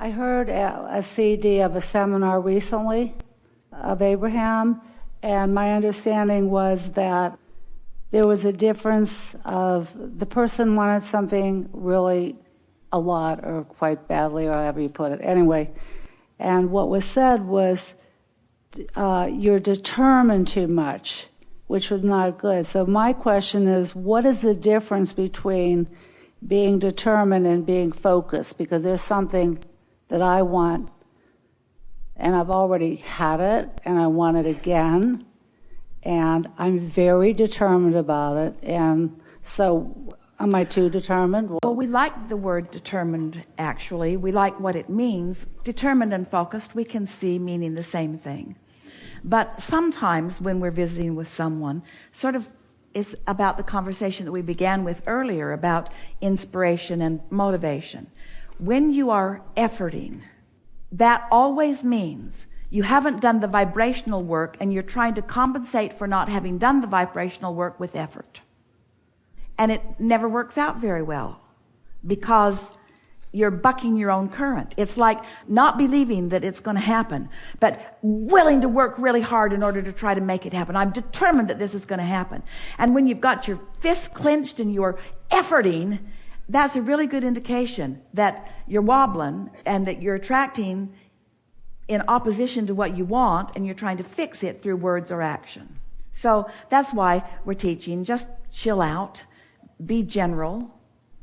I heard a CD of a seminar recently of Abraham, and my understanding was that there was a difference of the person wanted something really a lot or quite badly, or however you put it. Anyway, and what was said was you're determined too much, which was not good. So my question is, what is the difference between being determined and being focused? Because there's something that I want, and I've already had it, and I want it again, and I'm very determined about it. And so, am I too determined? Well, we like the word determined, actually. We like what it means. Determined and focused, we can see meaning the same thing. But sometimes when we're visiting with someone, sort of is about the conversation that we began with earlier about inspiration and motivation. When you are efforting, that always means you haven't done the vibrational work and you're trying to compensate for not having done the vibrational work with effort. And it never works out very well because you're bucking your own current. It's like not believing that it's going to happen, but willing to work really hard in order to try to make it happen. I'm determined that this is going to happen. And when you've got your fists clenched and you're efforting, that's a really good indication that you're wobbling and that you're attracting in opposition to what you want, and you're trying to fix it through words or action. So that's why we're teaching, just chill out, be general,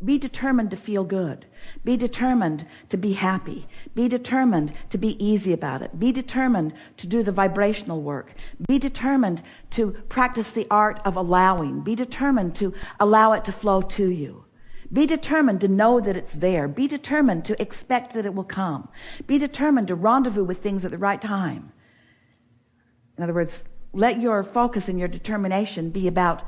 be determined to feel good, be determined to be happy, be determined to be easy about it, be determined to do the vibrational work, be determined to practice the art of allowing, be determined to allow it to flow to you. Be determined to know that it's there. Be determined to expect that it will come. Be determined to rendezvous with things at the right time. In other words, let your focus and your determination be about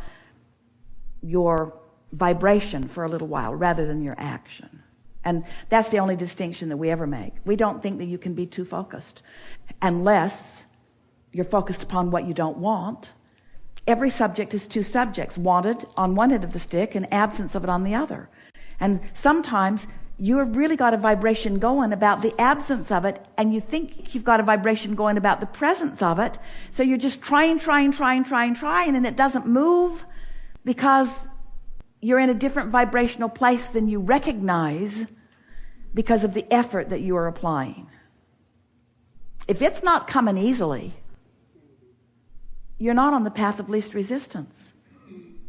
your vibration for a little while rather than your action. And that's the only distinction that we ever make. We don't think that you can be too focused unless you're focused upon what you don't want. Every subject is two subjects, wanted on one end of the stick and absence of it on the other. And sometimes you've really got a vibration going about the absence of it, and you think you've got a vibration going about the presence of it. So you're just trying, and it doesn't move because you're in a different vibrational place than you recognize because of the effort that you are applying. If it's not coming easily, you're not on the path of least resistance.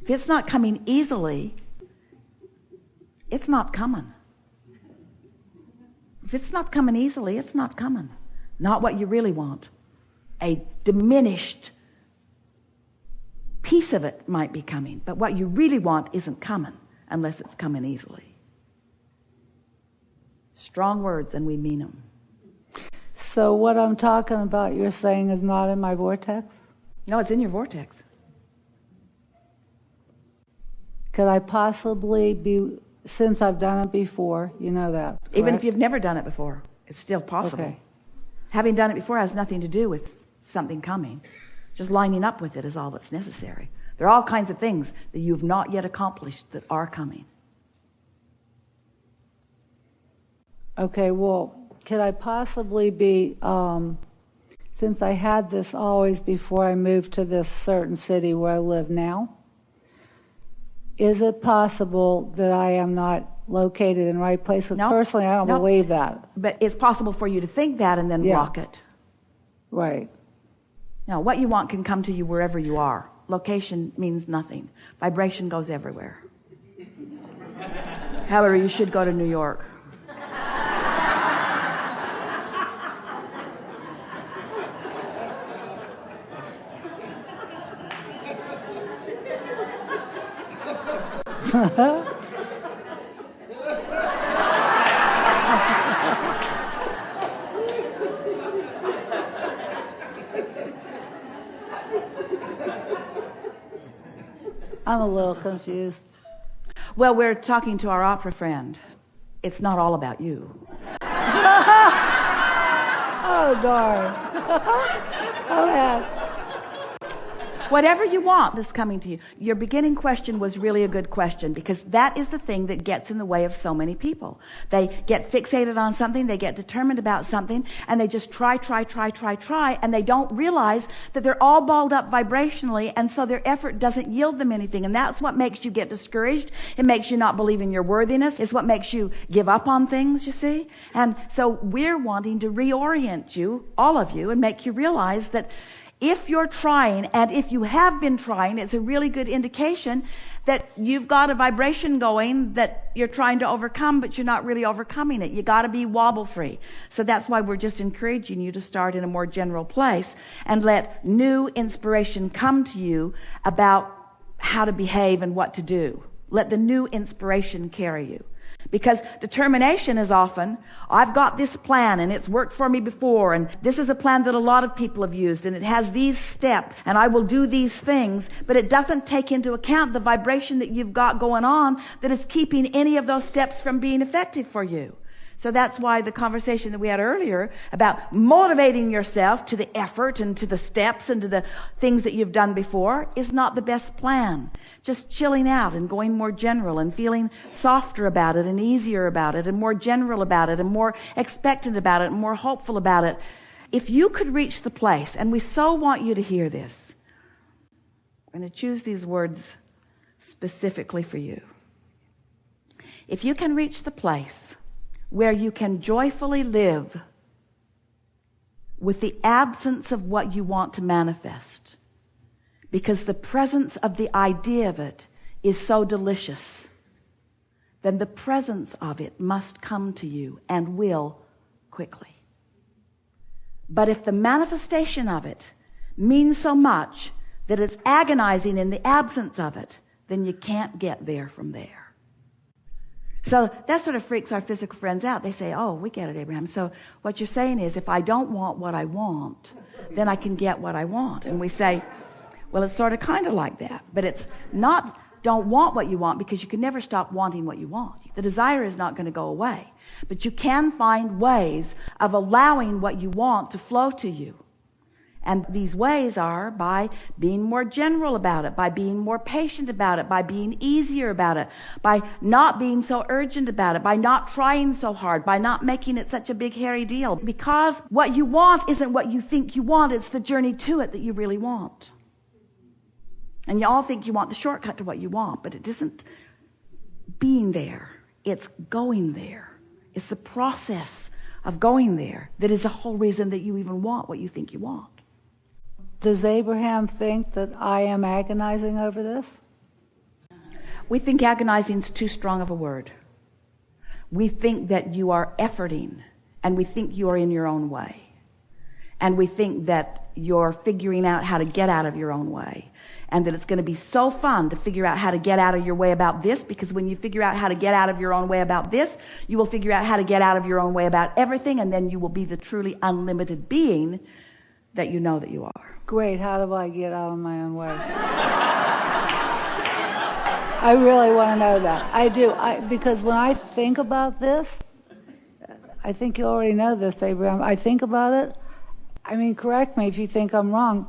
If it's not coming easily, it's not coming. If it's not coming easily, it's not coming. Not what you really want. A diminished piece of it might be coming, but what you really want isn't coming unless it's coming easily. Strong words, and we mean them. So what I'm talking about, you're saying, is not in my vortex? No, it's in your vortex. Could I possibly be, since I've done it before, you know that, correct? Even if you've never done it before, it's still possible. Okay. Having done it before has nothing to do with something coming. Just lining up with it is all that's necessary. There are all kinds of things that you've not yet accomplished that are coming. Okay, well, could I possibly be, since I had this always before I moved to this certain city where I live now, is it possible that I am not located in the right place? No, personally, I don't believe that. But it's possible for you to think that and then block it. Right. Now, what you want can come to you wherever you are. Location means nothing. Vibration goes everywhere. However, you should go to New York. I'm a little confused. Well, we're talking to our opera friend. It's not all about you. Oh, darn. Oh, man. Whatever you want is coming to you. Your beginning question was really a good question, because that is the thing that gets in the way of so many people. They get fixated on something, they get determined about something, and they just try, and they don't realize that they're all balled up vibrationally, and so their effort doesn't yield them anything. And that's what makes you get discouraged. It makes you not believe in your worthiness. It's what makes you give up on things, you see. And so we're wanting to reorient you, all of you, and make you realize that if you're trying, and if you have been trying, it's a really good indication that you've got a vibration going that you're trying to overcome, but you're not really overcoming it. You got to be wobble free. So that's why we're just encouraging you to start in a more general place and let new inspiration come to you about how to behave and what to do. Let the new inspiration carry you. Because determination is often, I've got this plan and it's worked for me before, and this is a plan that a lot of people have used, and it has these steps, and I will do these things, but it doesn't take into account the vibration that you've got going on that is keeping any of those steps from being effective for you. So that's why the conversation that we had earlier about motivating yourself to the effort and to the steps and to the things that you've done before is not the best plan. Just chilling out and going more general and feeling softer about it and easier about it and more general about it and more expectant about it and more hopeful about it. If you could reach the place, and we so want you to hear this, I'm going to choose these words specifically for you. If you can reach the place where you can joyfully live with the absence of what you want to manifest, because the presence of the idea of it is so delicious, then the presence of it must come to you, and will, quickly. But if the manifestation of it means so much that it's agonizing in the absence of it, then you can't get there from there. So that sort of freaks our physical friends out. They say, oh, we get it, Abraham. So what you're saying is, if I don't want what I want, then I can get what I want. And we say, well, it's sort of kind of like that. But it's not don't want what you want, because you can never stop wanting what you want. The desire is not going to go away. But you can find ways of allowing what you want to flow to you. And these ways are by being more general about it, by being more patient about it, by being easier about it, by not being so urgent about it, by not trying so hard, by not making it such a big hairy deal. Because what you want isn't what you think you want, it's the journey to it that you really want. And you all think you want the shortcut to what you want, but it isn't being there, it's going there. It's the process of going there that is the whole reason that you even want what you think you want. Does Abraham think that I am agonizing over this? We think agonizing is too strong of a word. We think that you are efforting, and we think you are in your own way. And we think that you're figuring out how to get out of your own way. And that it's going to be so fun to figure out how to get out of your way about this, because when you figure out how to get out of your own way about this, you will figure out how to get out of your own way about everything, and then you will be the truly unlimited being that you know that you are. Great, how do I get out of my own way? I really want to know that. I do, because when I think about this, I think you already know this, Abraham. I think about it, I mean, correct me if you think I'm wrong.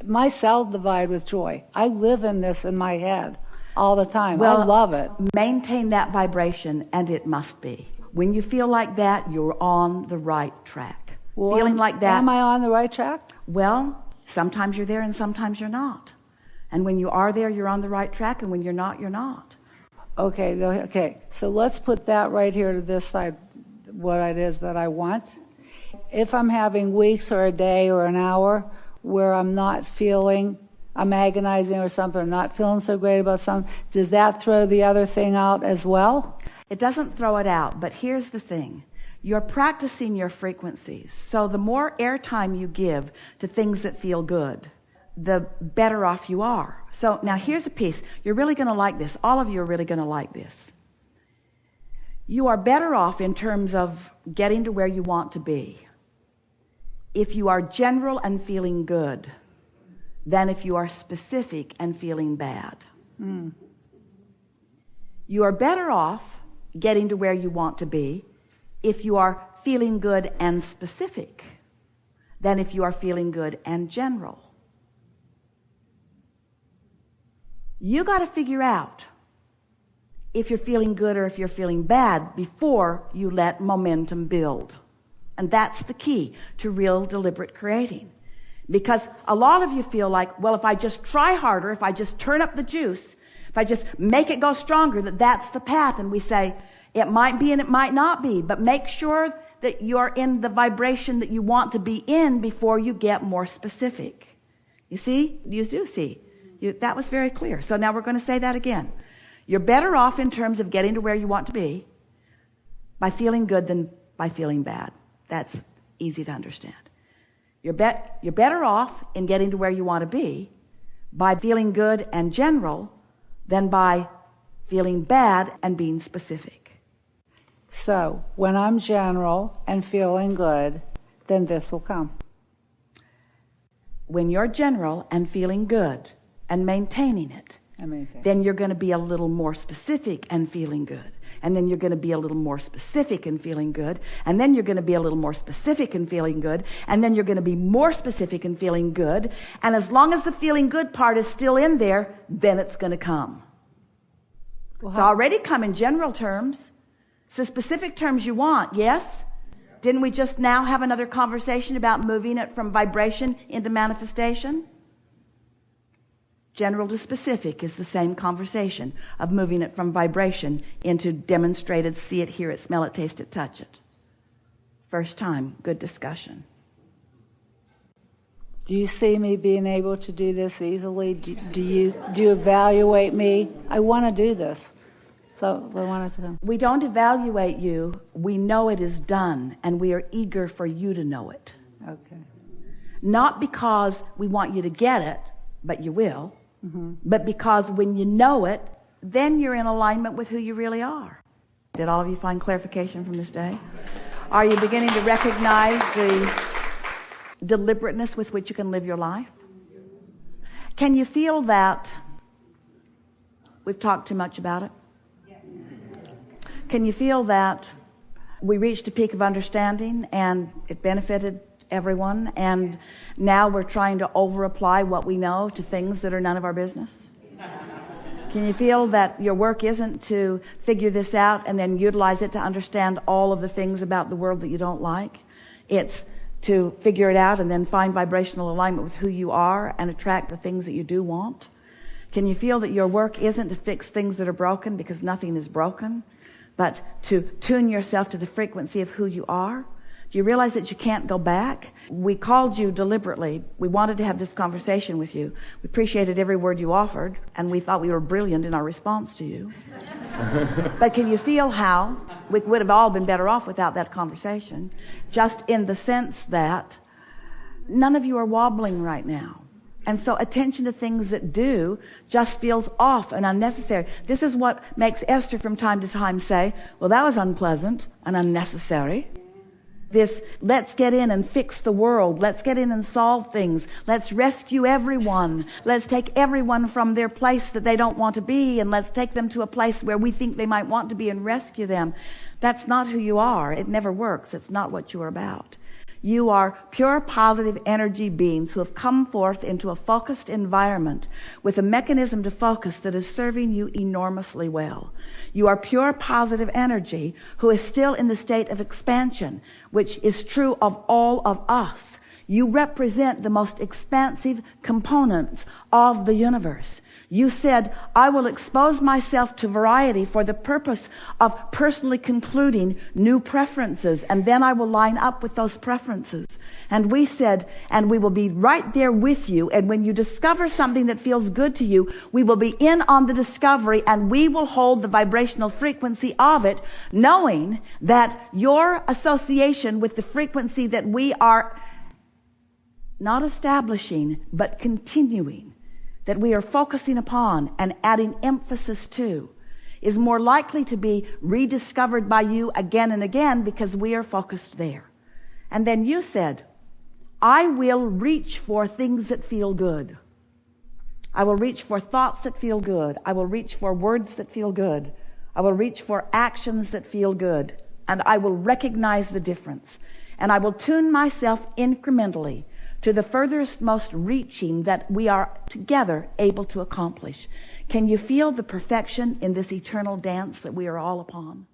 My cells divide with joy. I live in this in my head all the time. Well, I love it. Maintain that vibration, and it must be. When you feel like that, you're on the right track. Well, feeling like that. Am I on the right track? Well, sometimes you're there and sometimes you're not. And when you are there, you're on the right track, and when you're not, you're not. Okay. So let's put that right here to this side, what it is that I want. If I'm having weeks or a day or an hour where I'm not feeling, I'm agonizing or something, or not feeling so great about something, does that throw the other thing out as well? It doesn't throw it out, but here's the thing. You're practicing your frequencies. So the more airtime you give to things that feel good, the better off you are. So now here's a piece. You're really going to like this. All of you are really going to like this. You are better off in terms of getting to where you want to be if you are general and feeling good than if you are specific and feeling bad. You are better off getting to where you want to be if you are feeling good and specific than if you are feeling good and general. You got to figure out if you're feeling good or if you're feeling bad before you let momentum build. And that's the key to real deliberate creating. Because a lot of you feel like, well, if I just try harder, if I just turn up the juice, if I just make it go stronger, that's the path. And we say, it might be and it might not be, but make sure that you're in the vibration that you want to be in before you get more specific. You see? You do see. That was very clear. So now we're going to say that again. You're better off in terms of getting to where you want to be by feeling good than by feeling bad. That's easy to understand. You're better off in getting to where you want to be by feeling good and general than by feeling bad and being specific. So when I'm general and feeling good, then this will come. When you're general and feeling good and maintaining it, then you're going to be a little more specific and feeling good. And then you're going to be a little more specific and feeling good. And then you're going to be a little more specific and feeling good. And then you're going to be more specific and feeling good. And as long as the feeling good part is still in there, then it's going to come. Well, it's already come in general terms. It's the specific terms you want, yes? Didn't we just now have another conversation about moving it from vibration into manifestation? General to specific is the same conversation of moving it from vibration into demonstrated, see it, hear it, smell it, taste it, touch it. First time, good discussion. Do you see me being able to do this easily? Do you evaluate me? I want to do this. So I wanted to come. We don't evaluate you. We know it is done, and we are eager for you to know it. Okay. Not because we want you to get it, but you will. But because when you know it, then you're in alignment with who you really are. Did all of you find clarification from this day? Are you beginning to recognize the deliberateness with which you can live your life? Can you feel that we've talked too much about it? Can you feel that we reached a peak of understanding and it benefited everyone, and now we're trying to over-apply what we know to things that are none of our business? Can you feel that your work isn't to figure this out and then utilize it to understand all of the things about the world that you don't like? It's to figure it out and then find vibrational alignment with who you are and attract the things that you do want? Can you feel that your work isn't to fix things that are broken, because nothing is broken, but to tune yourself to the frequency of who you are? Do you realize that you can't go back? We called you deliberately. We wanted to have this conversation with you. We appreciated every word you offered, and we thought we were brilliant in our response to you. But can you feel how we would have all been better off without that conversation? Just in the sense that none of you are wobbling right now. And so attention to things that do just feels off and unnecessary. This is what makes Esther from time to time say, well, that was unpleasant and unnecessary. This, let's get in and fix the world. Let's get in and solve things. Let's rescue everyone. Let's take everyone from their place that they don't want to be, and let's take them to a place where we think they might want to be and rescue them. That's not who you are. It never works. It's not what you are about. You are pure positive energy beings who have come forth into a focused environment with a mechanism to focus that is serving you enormously well. You are pure positive energy who is still in the state of expansion, which is true of all of us. You represent the most expansive components of the universe. You said, I will expose myself to variety for the purpose of personally concluding new preferences, and then I will line up with those preferences. And we said, and we will be right there with you, and when you discover something that feels good to you, we will be in on the discovery, and we will hold the vibrational frequency of it, knowing that your association with the frequency that we are not establishing, but continuing, that we are focusing upon and adding emphasis to, is more likely to be rediscovered by you again and again because we are focused there. And then you said, I will reach for things that feel good. I will reach for thoughts that feel good. I will reach for words that feel good. I will reach for actions that feel good. And I will recognize the difference. And I will tune myself incrementally to the furthest most reaching that we are together able to accomplish. Can you feel the perfection in this eternal dance that we are all upon?